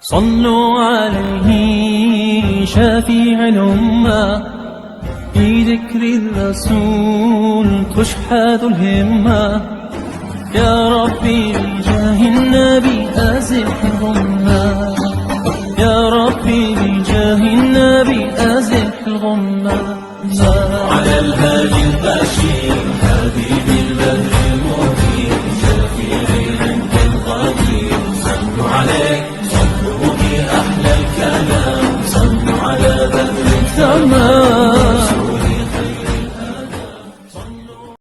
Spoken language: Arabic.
صلوا عليه شفيع الأمة، في ذكر الرسول تشحذ الهمة. يا ربي بجاه النبي أزل الغمة، يا ربي بجاه النبي أزل الغمة. على الهادي البشير